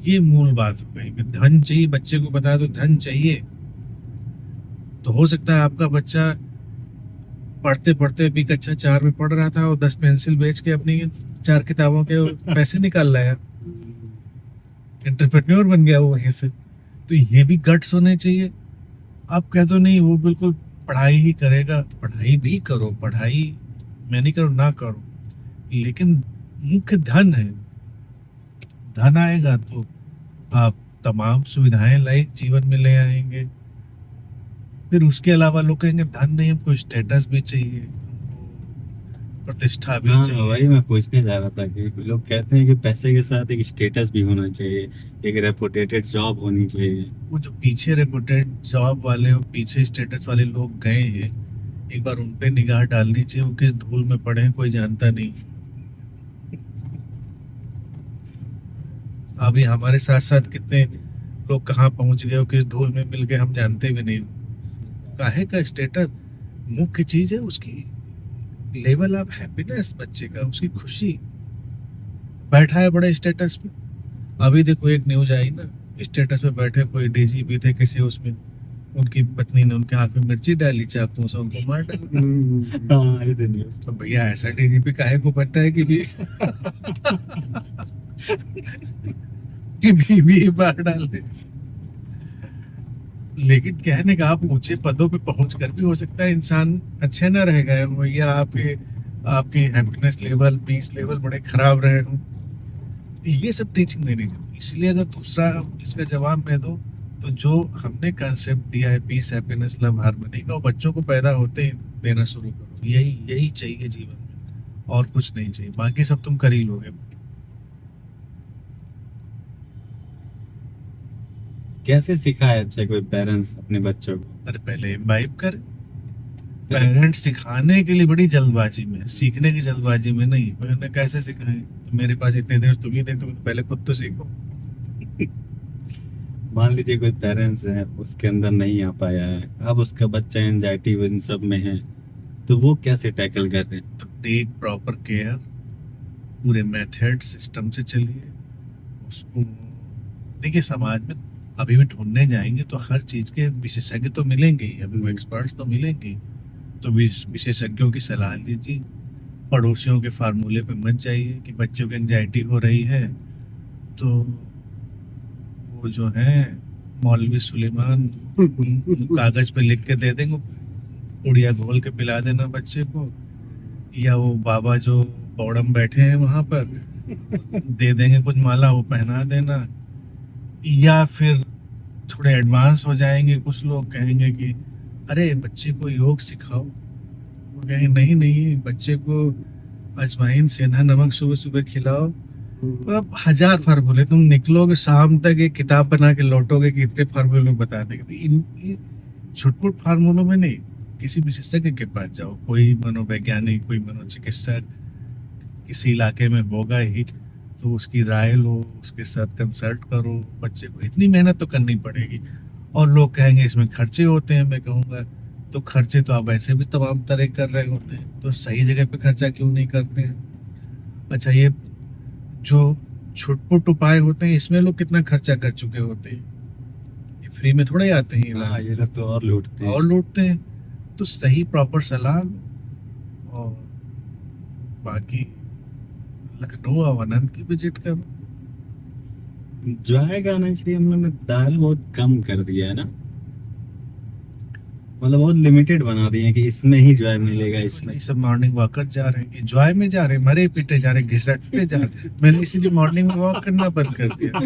ये मूल बात हो गई। धन चाहिए, बच्चे को बता दो धन चाहिए, तो हो सकता है आपका बच्चा पढ़ते पढ़ते अभी कक्षा 4 में पढ़ रहा था और 10 पेंसिल बेच के अपनी 4 किताबों के पैसे निकाल लाया, एंटरप्रेन्योर बन गया वो वहीं से। तो ये भी गट्स होने चाहिए। आप कह दो नहीं वो बिल्कुल पढ़ाई ही करेगा, पढ़ाई भी करो, पढ़ाई मैं नहीं करो ना करो, लेकिन मुख्य धन है। धन आएगा तो आप तमाम सुविधाएं लाइक जीवन में ले आएंगे। फिर उसके अलावा लोग कहेंगे धन नहीं, हमको स्टेटस भी चाहिए, हमको प्रतिष्ठा भी हाँ चाहिए। वही मैं पूछने जा रहा था कि लोग कहते हैं कि पैसे के साथ एक स्टेटस भी होना चाहिए, एक रेपुटेटेड जॉब होनी चाहिए। वो जो पीछे रेपुटेड जॉब वाले और पीछे स्टेटस वाले लोग गए हैं, एक बार उन पे निगाह डालनी चाहिए। वो किस धूल में पड़े हैं कोई जानता नहीं। अभी हमारे साथ साथ कितने लोग कहाँ पहुंच गए और किस धूल में मिल गए हम जानते भी नहीं। काहे का स्टेटस, मुख्य चीज है उसकी लेवल ऑफ हैप्पीनेस, बच्चे का उसकी खुशी। बैठा है बड़े स्टेटस पे। अभी देखो एक न्यूज आई ना, स्टेटस पे बैठे कोई डीजीपी थे किसी उसमें, उनकी पत्नी ने उनके आंख में मिर्ची डाली, चाकू से उनको मार डाला। हाँ ये तो न्यूज़। तो भैया ऐसा डीजीपी काहे को बनता है कि भी कि बीवी मार डाले। लेकिन कहने का आप ऊंचे पदों पे पहुंचकर भी हो सकता है इंसान अच्छे ना रह गए हो, या आपकी हैप्पीनेस लेवल, पीस लेवल बड़े खराब रहे हो। ये सब टीचिंग देनी चाहिए। इसलिए अगर दूसरा इसका जवाब मैं दूं तो जो हमने कंसेप्ट दिया है पीस, हैप्पीनेस, लव, हार्मनी का, वो बच्चों को पैदा होते ही देना शुरू करो। यही चाहिए जीवन में, और कुछ नहीं चाहिए। बाकी सब तुम कर ही लोगे। कैसे सिखाए अच्छा कोई पेरेंट्स अपने बच्चों को? अरे पहले इम्बाइब कर। पेरेंट्स सिखाने के लिए बड़ी जल्दबाजी में, सीखने की जल्दबाजी में नहीं। मैंने कैसे सिखाए, तो मेरे पास इतने देर तुम ही थे, तुम पहले खुद तो सीखो। मान लीजिए कोई पेरेंट्स है, उसके अंदर नहीं आ पाया है, अब उसका बच्चा एंजाइटी इन सब में है, तो वो कैसे टैकल कर रहे हैं? तो टेक प्रॉपर केयर, पूरे मेथड सिस्टम से चलिए उसको। देखिए समाज में अभी भी ढूंढने जाएंगे तो हर चीज के विशेषज्ञ तो मिलेंगे ही, अभी वो एक्सपर्ट्स तो मिलेंगे। तो विशेषज्ञों की सलाह लीजिए। पड़ोसियों के फार्मूले पे मत जाइए कि बच्चों की एंजाइटी हो रही है तो वो जो है मौलवी सुलेमान कागज पे लिख के दे देंगे, उड़िया घोल के पिला देना बच्चे को, या वो बाबा जो पौड़म बैठे हैं वहां पर दे देंगे कुछ माला, वो पहना देना। या फिर थोड़े एडवांस हो जाएंगे, कुछ लोग कहेंगे कि अरे बच्चे को योग सिखाओ, वो कहेंगे नहीं नहीं बच्चे को अजवाइन सेंधा नमक सुबह सुबह खिलाओ। मतलब 1000 फार्मूले, तुम निकलोगे शाम तक एक किताब बना के लौटोगे कि इतने फार्मूले लोग बता देंगे। तो इन छुटपुट फार्मूलों में नहीं, किसी विशेषज्ञ के पास जाओ, कोई मनोवैज्ञानिक, कोई मनोचिकित्सक किसी इलाके में होगा ही, तो उसकी राय लो, उसके साथ कंसल्ट करो। बच्चे को इतनी मेहनत तो करनी पड़ेगी। और लोग कहेंगे इसमें खर्चे होते हैं, मैं कहूँगा तो खर्चे तो आप ऐसे भी तमाम तरह कर रहे होते हैं, तो सही जगह पे खर्चा क्यों नहीं करते हैं? अच्छा ये जो छुटपुट उपाय होते हैं इसमें लोग कितना खर्चा कर चुके होते हैं, ये फ्री में थोड़े आते हैं हाँ इलाज, ये लोग तो और लूटते हैं। और लूटते हैं। तो सही प्रॉपर सलाह लो। और बाकी लखनऊ और आनंद की विजिट करो। जॉय का आना चाहिए। हम लोग ने दायरा बहुत कम कर दिया है ना, मतलब बहुत लिमिटेड बना दिए हैं कि इसमें ही जॉय मिलेगा, इसमें। ये सब मॉर्निंग वॉकर जा रहे हैं, एंजॉय में जा रहे हैं, मरे पीटे जा रहे हैं, घिसटते जा रहे हैं। मैंने इसीलिए मॉर्निंग में वॉक करना बंद कर दिया।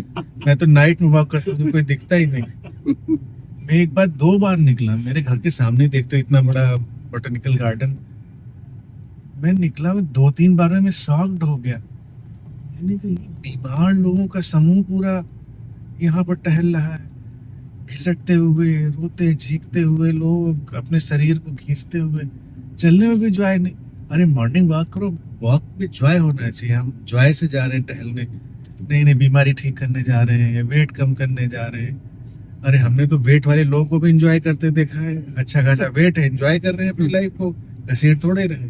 मैं तो नाइट में वॉक करता हूँ, कोई दिखता ही नहीं। मैं एक बार 2 बार निकला, मेरे घर के सामने देखते हो इतना बड़ा बोटेनिकल गार्डन, मैं निकला, मैं 2-3 बार में शॉक्ड हो गया। मैंने कहा ये बीमार लोगों का समूह पूरा यहाँ पर टहल रहा है, घिसटते हुए, रोते झींकते हुए लोग अपने शरीर को खींचते हुए, चलने में भी जॉय नहीं। अरे मॉर्निंग वॉक करो, वॉक में जॉय होना चाहिए। हम जॉय से जा रहे हैं टहलने, नहीं नहीं बीमारी ठीक करने जा रहे हैं, वेट कम करने जा रहे हैं। अरे हमने तो वेट वाले लोगों को भी एंजॉय करते देखा है, अच्छा खासा वेट है, एंजॉय कर रहे हैं अपनी लाइफ को, घसीट थोड़े रहे।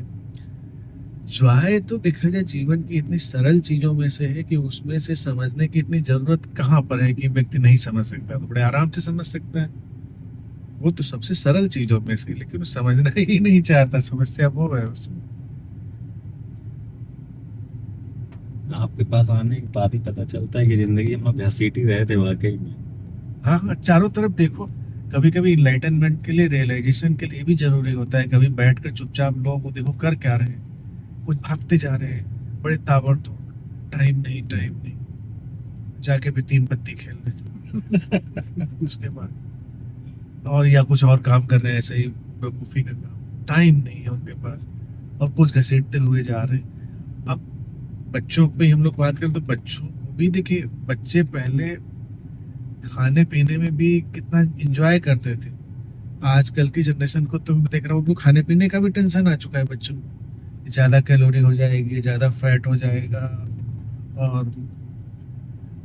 जॉय तो देखा जाए जीवन की इतनी सरल चीजों में से है कि उसमें से समझने की इतनी जरूरत कहाँ पर है कि व्यक्ति नहीं समझ सकता, तो बड़े आराम से समझ सकता है। वो तो सबसे सरल चीजों में से, लेकिन वो समझना ही नहीं चाहता, समस्या वो है उसमें। आपके पास आने के बाद ही पता चलता है कि जिंदगी हम लोग घसीटी रहे थे वाकई में। हाँ हाँ, चारों तरफ देखो। कभी कभी इनलाइटनमेंट के लिए, रियलाइजेशन के लिए भी जरूरी होता है कभी बैठकर चुपचाप लोगों को देखो कर क्या रहे हैं। कुछ भागते जा रहे हैं बड़े ताबड़तोड़, टाइम नहीं टाइम नहीं, जाके भी 3 पत्ती खेल रहे उसके बाद, और या कुछ और काम कर रहे हैं ऐसे ही बेवकूफी का काम, टाइम नहीं है उनके पास, और कुछ घसीटते हुए जा रहे हैं। अब बच्चों पे हम लोग बात करें तो बच्चों को भी देखिए, बच्चे पहले खाने पीने में भी कितना एंजॉय करते थे। आजकल की जनरेशन को तुम देख रहा हो, खाने पीने का भी टेंशन आ चुका है बच्चों को, ज्यादा कैलोरी हो जाएगी, ज्यादा फैट हो जाएगा। और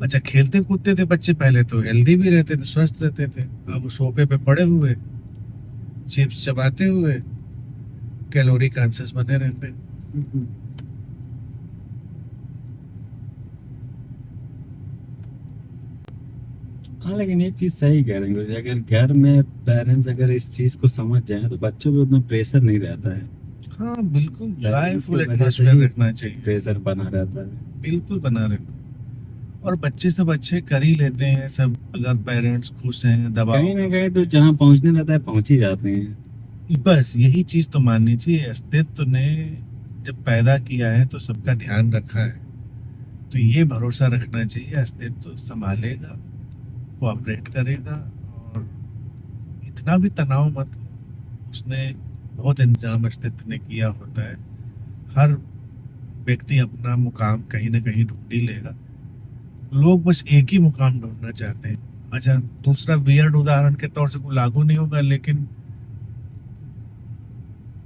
अच्छा, खेलते कूदते थे बच्चे पहले तो हेल्दी भी रहते थे, स्वस्थ रहते थे। अब सोफे पे पड़े हुए, चिप्स चबाते हुए, कैलोरी कॉन्शियस बने रहते। हाँ लेकिन एक चीज सही कह रहे हैं, अगर घर में पेरेंट्स अगर इस चीज को समझ जाए तो बच्चों पे उतना प्रेशर नहीं रहता है। हाँ बिल्कुल, पेरेंट्स की जॉयफुल वजह से एटमॉस्फेयर ही रखना चाहिए, प्रेशर बना रहता है। बिल्कुल बना रहता। और बच्चे सब अच्छे कर ही लेते हैं सब, अगर पेरेंट्स खुश हैं, दबाव कहीं ना कहीं तो जहाँ पहुंचने रहता है पहुंच ही जाते हैं। बस यही चीज तो माननी चाहिए। अस्तित्व ने जब पैदा किया है तो सबका ध्यान रखा है, तो ये भरोसा रखना चाहिए अस्तित्व संभालेगा, कोऑपरेट करेगा। और इतना भी तनाव मत लो, उसने बहुत इंतजाम अस्तित्व ने किया होता है। हर व्यक्ति अपना मुकाम कहीं ना कहीं ढूंढ ही लेगा, लोग बस एक ही मुकाम ढूंढना चाहते हैं। अच्छा, दूसरा वियर्ड उदाहरण के तौर से कोई लागू नहीं होगा, लेकिन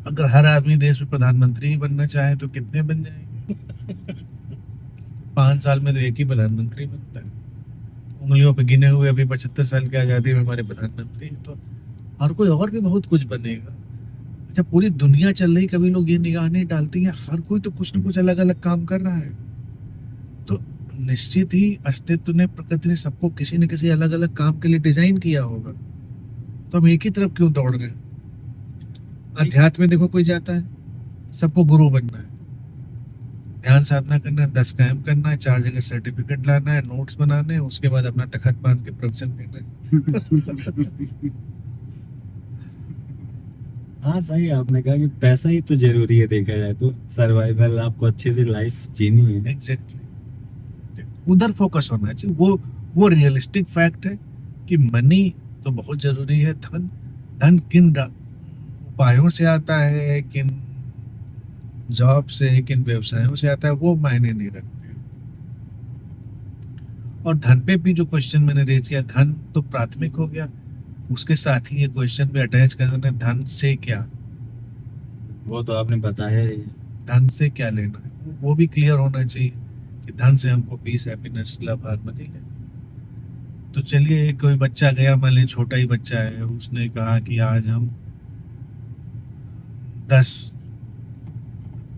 अगर हर आदमी देश में प्रधानमंत्री ही बनना चाहे तो कितने बन जाएंगे 5 साल में तो एक ही प्रधानमंत्री बनता है, उंगलियों पे गिने हुए अभी 75 साल की आजादी में हमारे प्रधानमंत्री हैं, तो हर कोई और भी बहुत कुछ बनेगा। अच्छा, पूरी दुनिया चल रही, कभी लोग ये निगाह नहीं डालते हैं हर कोई तो कुछ ना कुछ अलग अलग काम कर रहा है। तो निश्चित ही अस्तित्व ने, प्रकृति ने सबको किसी न किसी अलग अलग काम के लिए डिजाइन किया होगा, तो हम एक ही तरफ क्यों दौड़ रहे हैं। अध्यात्म में देखो, कोई जाता है, सबको गुरु बनना है, ध्यान साधना करना है, 10 कायम करना है, 4 जगह सर्टिफिकेट लाना है, नोट्स बनाने हैं, उसके बाद अपना तखत बांध के प्रवचन देना है। हाँ सही आपने कहा कि पैसा ही तो जरूरी है, देखा जाए तो सर्वाइवल, आपको अच्छे से लाइफ जीनी है। एग्जैक्टली, उधर फोकस होना चाहिए। वो रियलिस्टिक फैक्ट है कि मनी तो बहुत जरूरी है। धन, धन किन उपायों से आता है, किन जॉब से, किन व्यवसायों से आता है, वो मायने नहीं रखते। और धन पे भी जो क्वेश्चन मैंने रेज किया, धन तो प्राथमिक हो गया, उसके साथ ही ये क्वेश्चन भी अटैच कर देना, धन से क्या, वो तो आपने बताया ही। धन से क्या लेना है, वो भी क्लियर होना चाहिए कि धन से हमको पीस, हैप्पीनेस, लव, हार्मनी लेना। तो चलिए, कोई बच्चा गया, मान लीजिए छोटा ही बच्चा है, उसने कहा कि आज हम 10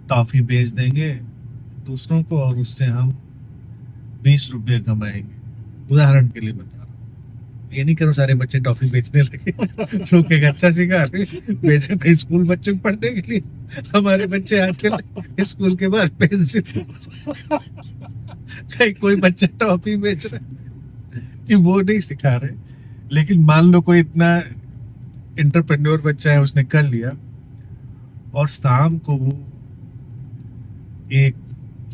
टॉफी बेच देंगे दूसरों को और उससे हम 20 रुपये कमाएंगे। उदाहरण के लिए बता रहा हूँ, ये नहीं करो सारे बच्चे टॉफी बेचने लगे लोग के अच्छा सिखा रहे, बेचे थे स्कूल बच्चों को पढ़ने के लिए, हमारे बच्चे आजकल स्कूल के बाद पेंसिल कहीं कोई बच्चा टॉफी बेच रहा है, कि वो नहीं सिखा रहे। लेकिन मान लो कोई इतना एंटरप्रेन्योर बच्चा है, उसने कर लिया, और शाम को वो एक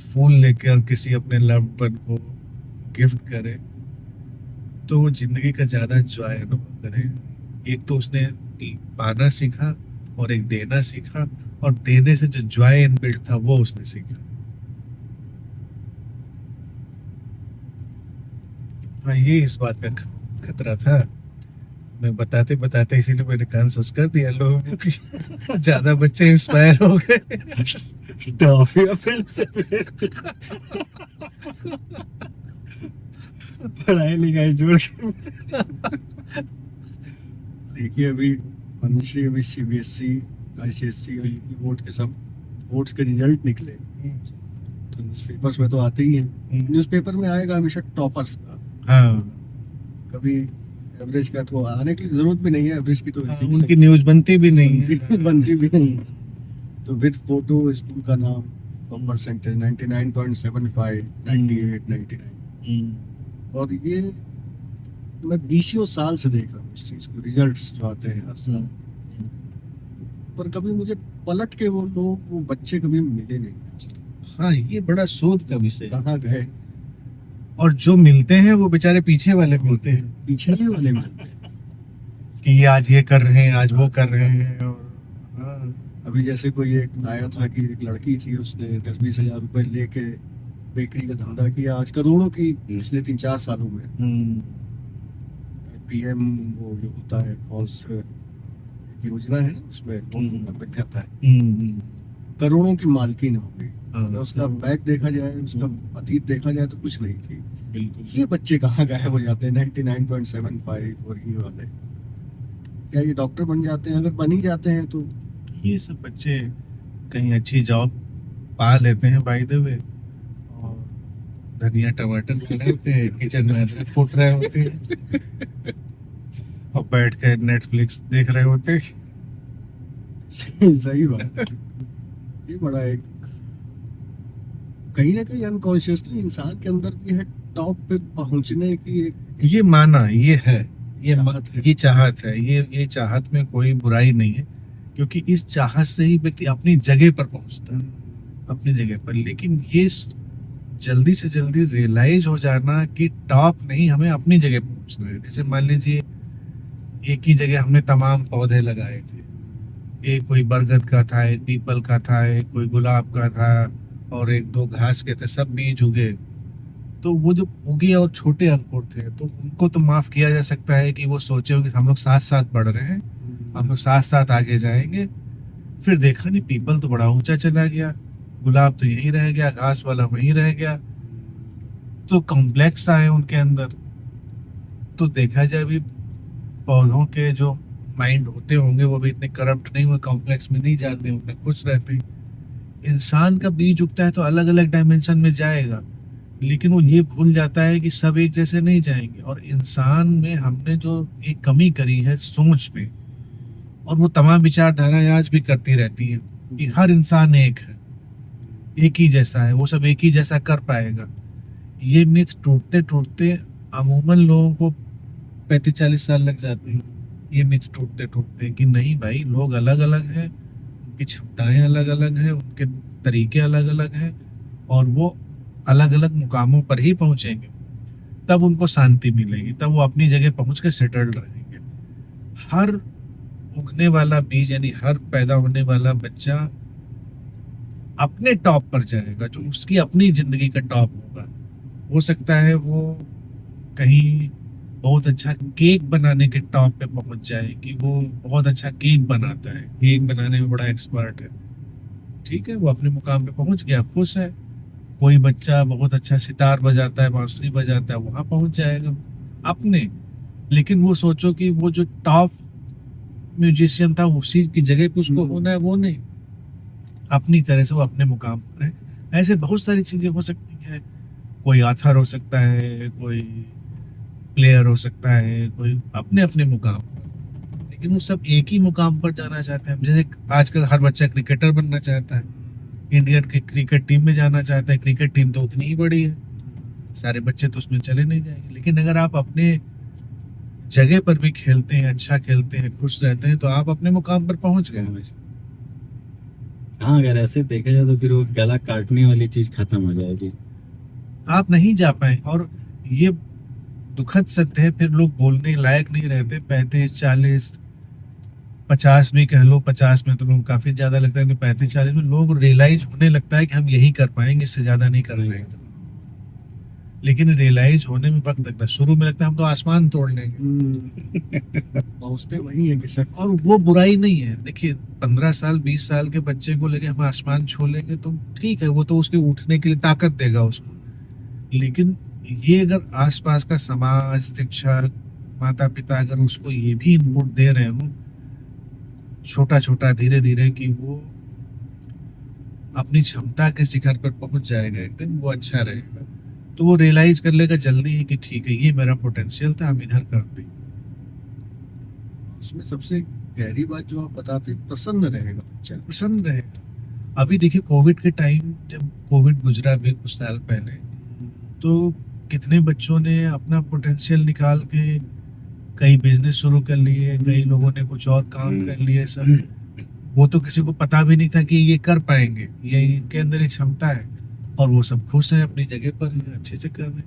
फूल लेकर किसी अपने लव्ड वन को गिफ्ट करे, तो वो जिंदगी का ज्यादा जॉय अनुभव करेगा। एक तो उसने पाना सीखा और एक देना सीखा, और देने से जो जॉय इनबिल्ट था वो उसने सीखा। हाँ, ये इस बात का खतरा था मैं बताते बताते इसीलिए मैंने कान सस कर दिया लोगों को कि ज्यादा बच्चे इंस्पायर हो गए। टॉफी फिर से पढ़ाई लिखाई जोड़ के देखिए अभी मनुष्य अभी सीबीएसई आईसीएसई बोर्ड के सब बोर्ड्स के रिजल्ट निकले तो न्यूज़पेपर्स में तो आते ही हैं। न्यूज़पेपर में आएगा हमेशा टॉपर्स का, हाँ, कभी एवरेज का तो आने की जरूरत भी नहीं है, एवरेज की तो वैसे भी उनकी न्यूज बनती भी नहीं है। बनती भी नहीं है। तो विद फोटो स्कूल का नाम और परसेंटेज 99.75 98 99 और ये मैं 20 साल से देख रहा हूँ इस चीज को, रिजल्ट्स जो आते हैं हर साल, पर कभी मुझे पलट के वो लोग वो बच्चे कभी मिले नहीं आज तक। हाँ, ये बड़ा शोध का विषय है। कहाँ गए? और जो मिलते हैं वो बेचारे पीछे वाले मिलते हैं पीछे ही वाले मिलते हैं। कि ये आज ये कर रहे हैं, आज वो कर रहे हैं। और हाँ, अभी जैसे कोई एक आया था कि एक लड़की थी, उसने 10-20 हजार रुपए लेके बेकरी का धंधा किया, आज करोड़ों की पिछले 3-4 सालों में। पीएम वो जो होता है कॉल्स एक योजना है ना, उसमें लोन मिल जाता है, करोड़ों की मालकिन हो गई। अगर उसका बैक देखा जाए, उसका अतीत देखा जाए तो कुछ नहीं थी। बिल्कुल। ये बच्चे कहाँ गायब हो जाते हैं 99.75 और ये वाले? क्या ये डॉक्टर बन जाते हैं? अगर बन ही जाते हैं तो ये सब बच्चे कहीं अच्छी जॉब पा लेते हैं बाय द वे, और धनिया टमाटर ले रहे होते हैं, किचन में अंदर फूट रहे होते हैं और बैठ कर नेटफ्लिक्स देख रहे होते हैं। सही बात है। ये बड़ा एक कहीं ना कहीं अनकॉन्शियसली इंसान के अंदर भी है टॉप पे पहुंचने की एक ये माना, ये है, ये चाहत है। ये चाहत है। ये चाहत में कोई बुराई नहीं है, क्योंकि इस चाहत से ही व्यक्ति अपनी जगह पर पहुंचता है, अपनी जगह पर। लेकिन ये जल्दी से जल्दी रियलाइज हो जाना कि टॉप नहीं, हमें अपनी जगह पहुंचना है। जैसे मान लीजिए एक ही जगह हमने तमाम पौधे लगाए थे, एक कोई बरगद का था, एक पीपल का था, एक कोई गुलाब का था और एक दो घास के थे, सब बीज उगे। तो वो जो उगे और छोटे अंकुर थे, तो उनको तो माफ किया जा सकता है कि वो सोचे हो कि हम लोग साथ साथ बढ़ रहे हैं, हम लोग साथ साथ आगे जाएंगे। फिर देखा नहीं, पीपल तो बड़ा ऊंचा चला गया, गुलाब तो यहीं रह गया, घास वाला वहीं रह गया। तो कॉम्प्लेक्स आए उनके अंदर। तो देखा जाए भी पौधों के जो माइंड होते होंगे वो भी इतने करप्ट नहीं हुए, कॉम्प्लेक्स में नहीं जाते, उतने खुश रहते हैं। इंसान का बीज उगता है तो अलग अलग डायमेंशन में जाएगा, लेकिन वो ये भूल जाता है कि सब एक जैसे नहीं जाएंगे। और इंसान में हमने जो एक कमी करी है सोच में, और वो तमाम विचारधाराएं आज भी करती रहती हैं कि हर इंसान एक है, एक ही जैसा है, वो सब एक ही जैसा कर पाएगा। ये मिथ टूटते टूटते अमूमन लोगों को 35-40 साल लग जाते हैं, ये मिथ टूटते टूटते कि नहीं भाई, लोग अलग अलग हैं, उनकी क्षमताएं अलग अलग हैं, उनके तरीके अलग अलग हैं, और वो अलग अलग मुकामों पर ही पहुंचेंगे, तब उनको शांति मिलेगी, तब वो अपनी जगह पहुंच के सेटल्ड रहेंगे। हर उगने वाला बीज यानी हर पैदा होने वाला बच्चा अपने टॉप पर जाएगा, जो उसकी अपनी जिंदगी का टॉप होगा। हो सकता है वो कहीं बहुत अच्छा केक बनाने के टॉप पे पहुंच जाए, कि वो बहुत अच्छा केक बनाता है, केक बनाने में बड़ा एक्सपर्ट है, ठीक है, वो अपने मुकाम पे पहुंच गया, खुश है। कोई बच्चा बहुत अच्छा सितार बजाता है, बांसुरी बजाता है, वहां पहुंच जाएगा अपने। लेकिन वो सोचो कि वो जो टॉप म्यूजिशियन था उसी की जगह पे उसको होना है, वो नहीं, अपनी तरह से वो अपने मुकाम पर है। ऐसे बहुत सारी चीजें हो सकती हैं। कोई आथर हो सकता है, कोई प्लेयर हो सकता है, कोई अपने अपने मुकाम पर, लेकिन वो सब एक ही मुकाम पर जाना चाहते हैं। जैसे आजकल हर बच्चा क्रिकेटर बनना चाहता है, इंडियन की क्रिकेट टीम में जाना चाहता है। क्रिकेट टीम तो उतनी ही बड़ी है, सारे बच्चे तो उसमें चले नहीं जाएंगे। लेकिन अगर आप अपने जगह पर भी खेलते हैं, अच्छा खेलते हैं, खुश रहते हैं, तो आप अपने मुकाम पर पहुंच गए। हाँ, अगर ऐसे देखा जाए तो फिर वो गला काटने वाली चीज खत्म हो जाएगी। आप नहीं जा पाए, और ये दुखद सत्य है, फिर लोग बोलने लायक नहीं रहते। 35, 40, 50 भी कह लो, 50 में तो लोग काफी ज्यादा लगता है कि 35-40 में लोग रियलाइज होने लगता है कि हम यही कर पाएंगे, इससे ज्यादा नहीं कर पाएंगे। लेकिन रियलाइज होने में वक्त लगता है। शुरू में लगता है हम तो आसमान तोड़ लेंगे, पहुंचते वही है कि सर और वो बुराई नहीं है। देखिए 15 साल 20 साल के बच्चे को लेके हम आसमान छू लेंगे तो ठीक है, वो तो उसके उठने के लिए ताकत देगा उसको। लेकिन ये अगर आसपास का समाज, शिक्षक, माता पिता अगर उसको ये भी इनपुट दे रहे हो छोटा छोटा धीरे धीरे कि वो अपनी क्षमता के शिखर पर पहुंच जाएगा एक दिन, वो अच्छा रहेगा। तो वो रियलाइज कर लेगा जल्दी ही कि ठीक है ये मेरा पोटेंशियल था, हम इधर कर दें। उसमें सबसे गहरी बात जो आप बताते हैं, प्रसन्न रहेगा बच्चा। प्रसन्न रहेगा। अभी देखिए कोविड के टाइम, जब कोविड गुजरा भी कुछ साल पहले, तो कितने बच्चों ने अपना पोटेंशियल निकाल के कई बिजनेस शुरू कर लिए, कई लोगों ने कुछ और काम कर लिए। सब वो तो किसी को पता भी नहीं था कि ये कर पाएंगे, ये इनके अंदर ही क्षमता है, और वो सब खुश है अपनी जगह पर, अच्छे से कर रहे हैं।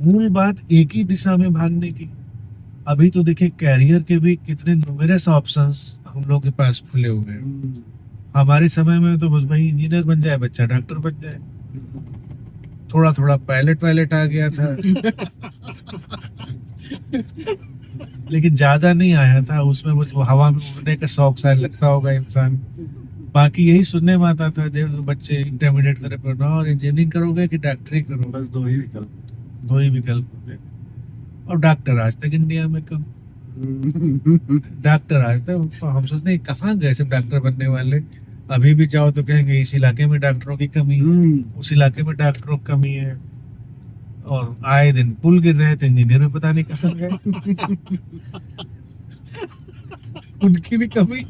मूल बात एक ही दिशा में भागने की। अभी तो देखिए कैरियर के भी कितने न्यूमेरस ऑप्शंस हम लोग के पास खुले हुए हैं। हमारे समय में तो बस भाई इंजीनियर बन जाए बच्चा, डॉक्टर बन जाए, थोड़ा थोड़ा पायलट आ गया था लेकिन ज्यादा नहीं आया था उसमें, बस वो हवा में उड़ने का शौक शायद लगता होगा इंसान। बाकी यही सुनने में आता था जब बच्चे इंटरमीडिएट तरह पढ़ना, और इंजीनियरिंग करोगे कि डॉक्टरी करोगे, बस दो ही विकल्प। दो ही विकल्प होते। और डॉक्टर आज तक इंडिया में कम, डॉक्टर आज तक हम सोचते हैं कहाँ गए सब डॉक्टर बनने वाले। अभी भी जाओ तो कहेंगे इस इलाके में डॉक्टरों की कमी है, उस इलाके में डॉक्टरों की कमी है, और आए दिन पुल गिर रहे थे इंजीनियर में पता नहीं कहाँ गए उनकी भी कमी।